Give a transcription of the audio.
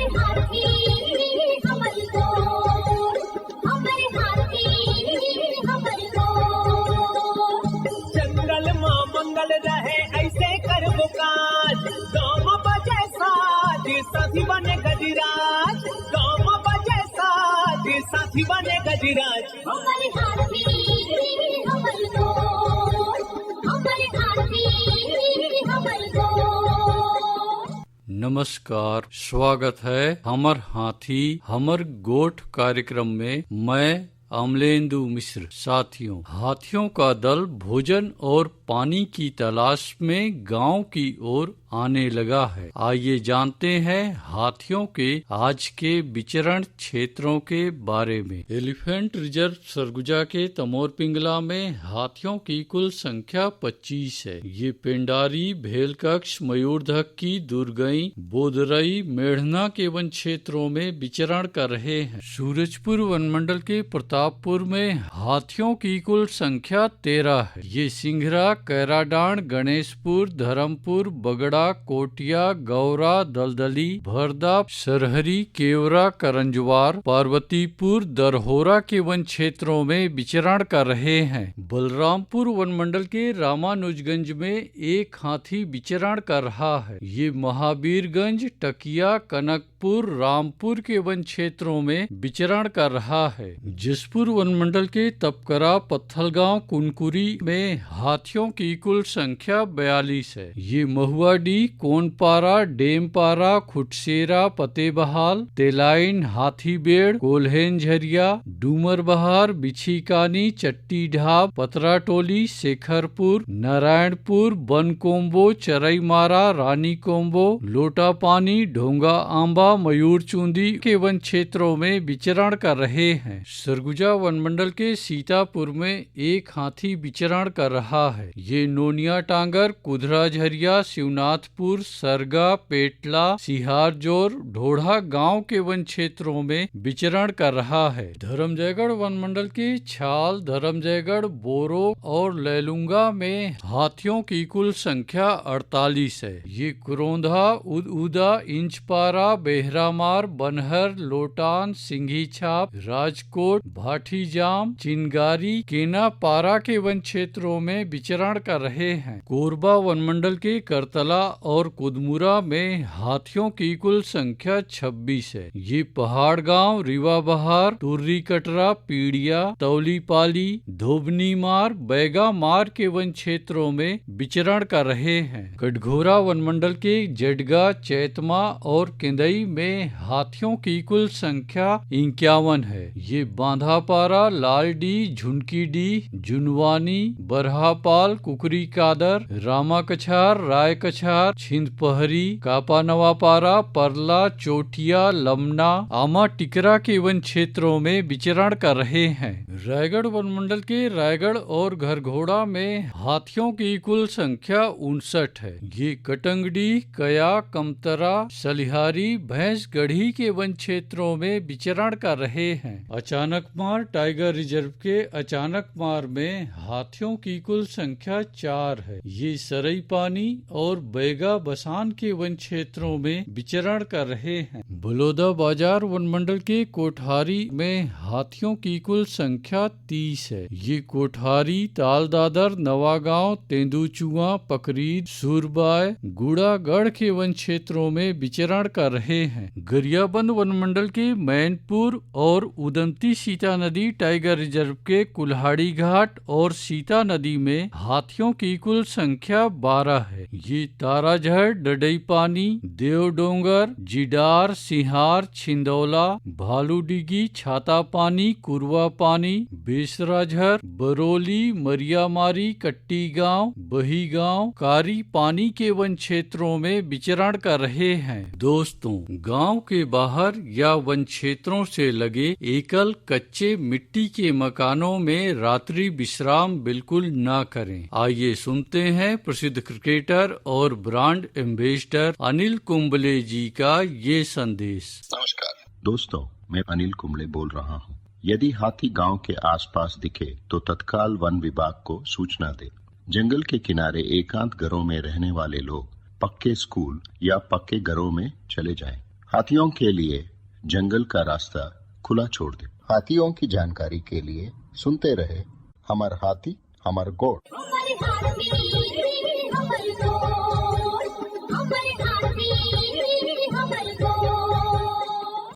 हाथी हमर गोर, हमर हाथी हमर गोर। जंगल मां मंगल रहे ऐसे करबो काज, गाँव बजे साज साथी बने गजराज, गाँव बजे साज साथी बने गजराज। हमर हाथी हमर गोर, हमर हाथी हमर गोर। नमस्कार, स्वागत है हमर हाथी हमर गोठ कार्यक्रम में। मैं अमलेंदु मिश्र। साथियों, हाथियों का दल भोजन और पानी की तलाश में गांव की ओर आने लगा है। आइए जानते हैं हाथियों के आज के विचरण क्षेत्रों के बारे में। एलिफेंट रिजर्व सरगुजा के तमोर पिंगला में हाथियों की कुल संख्या 25 है। ये पेंडारी, भेलकक्ष, मयूरधक्की, दुर्गई, बोदरई, मेढ़ना के वन क्षेत्रों में विचरण कर रहे हैं। सूरजपुर वनमंडल के प्रतापपुर में हाथियों की कुल संख्या 13 है। ये सिंघरा, कैराडांड, गणेशपुर, धर्मपुर, बगड़ा, कोटिया, गौरा, दलदली, भरदा, सरहरी, केवरा, करंजवार, पार्वतीपुर, दरहोरा के वन क्षेत्रों में विचरण कर रहे हैं। बलरामपुर वनमंडल के रामानुजगंज में एक हाथी विचरण कर रहा है। ये महावीरगंज, टकिया, कनकपुर, रामपुर के वन क्षेत्रों में विचरण कर रहा है। जसपुर वनमंडल के तपकरा, पत्थलगांव, कुनकुरी में हाथियों की कुल संख्या 42 है। ये महुआडी, कोनपारा, डेमपारा, खुटसेरा, पतेबहाल, तेलाइन, हाथीबेड़, कोल्हेनझरिया, डूमरबहार, बिछीकानी, चट्टी ढाब, पतराटोली, शेखरपुर, नारायणपुर, बनकोम्बो, चरईमारा, रानी कोम्बो, लोटापानी, ढोंगा आंबा, मयूरचूंदी के वन क्षेत्रों में विचरण कर रहे हैं। सरगुजा वनमंडल के सीतापुर में एक हाथी विचरण कर रहा है। ये नोनिया टांगर, कुधरा झरिया, शिवनाथपुर, सरगा, पेटला, सिहारजोर, ढोढ़ा गांव के वन क्षेत्रों में विचरण कर रहा है। धर्मजयगढ़ वनमंडल के छाल, धर्मजयगढ़, बोरो और लैलुंगा में हाथियों की कुल संख्या 48 है। ये कुरोंधा, उदा, इंचपारा, बेहरामार, बनहर, लोटान, सिंघी छाप, राजकोट, भाटीजाम, चिनगारी, केनापारा के वन क्षेत्रों में विचरण कर रहे हैं। कोरबा वनमंडल के करतला और कुदमुरा में हाथियों की कुल संख्या 26 है। ये पहाड़ गांव, रीवा बहार, तुर्री कटरा, पीड़िया, तौलीपाली, धोबनीमार, बैगामार के वन क्षेत्रों में विचरण कर रहे हैं। कटघोरा वनमंडल के जडगा, चैतमा और केंदई में हाथियों की कुल संख्या 51 है। ये बांधापारा, लालडी, झुनकीडी, जुनवानी, बरहापाल, कुकरी कादर, रामा कछार, राय कछार, छिंदपहरी, कापा नवापारा, परला, चोटिया, लमना, आमा टिकरा के वन क्षेत्रों में विचरण कर रहे हैं। रायगढ़ वनमंडल के रायगढ़ और घरघोड़ा में हाथियों की कुल संख्या 59 है। ये कटंगडी, कया, कमतरा, सलिहारी, भैंसगढ़ी के वन क्षेत्रों में विचरण कर रहे हैं। अचानकमार टाइगर रिजर्व के अचानकमार में हाथियों की कुल संख्या 4 है। ये सरई पानी और बैगा बसान के वन क्षेत्रों में विचरण कर रहे हैं। बलौदा बाजार वनमंडल के कोठारी में हाथियों की कुल संख्या 30 है। ये कोठारी, तालदादर, नवागांव, तेंदुचुआ, पकरीद, सूरबाय, गुड़ागढ़ के वन क्षेत्रों में विचरण कर रहे हैं। गरियाबंद वनमंडल के मैनपुर और उदंती सीता नदी टाइगर रिजर्व के कुल्हाड़ी घाट और सीता नदी में हाथियों की कुल संख्या 12 है। ये ताराझर, डडई पानी, देवडोंगर, जिडार, सिहार, छिंदौला, भालूडिगी, छाता पानी, कुरवा पानी, बेसराझर, बरोली, मरियामारी, कट्टी गांव, बही गांव, कारी पानी के वन क्षेत्रों में विचरण कर रहे हैं। दोस्तों, गांव के बाहर या वन क्षेत्रों से लगे एकल कच्चे मिट्टी के मकानों में रात्रि विश्राम बिल्कुल ना करें। आइए सुनते हैं प्रसिद्ध क्रिकेटर और ब्रांड एम्बेसडर अनिल कुंबले जी का ये संदेश। नमस्कार दोस्तों, मैं अनिल कुंबले बोल रहा हूँ। यदि हाथी गांव के आसपास दिखे तो तत्काल वन विभाग को सूचना दे। जंगल के किनारे एकांत घरों में रहने वाले लोग पक्के स्कूल या पक्के घरों में चले जाएं। हाथियों के लिए जंगल का रास्ता खुला छोड़ दे। हाथियों की जानकारी के लिए सुनते रहे हमर हाथी हमर गोठ। हमर हाथी